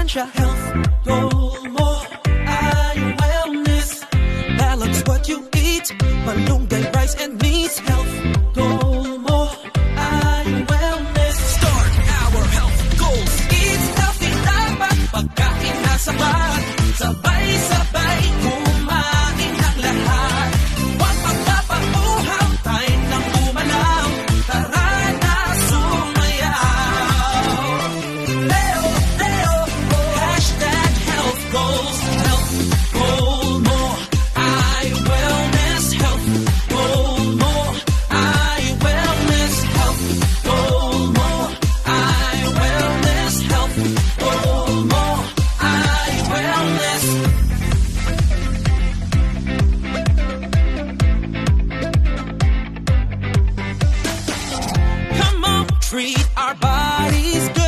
Sustancia Health Goal mo ay wellness. Balance what you eat, malunggay, rice and meats. Health Goal mo ay wellness. Start our health goals. Eat healthy, dapat pagkain na sapat. Sabay-sabay kumain ang lahat. Huwag magpapauhaw, tayo nang umalaw. Tara na sumayaw. Leo, Leo, hashtag health goals. Health goal mo ay wellness. Health goal mo ay wellness. Health goal mo ay wellness. Health goal mo ay wellness. Come on, treat our bodies good.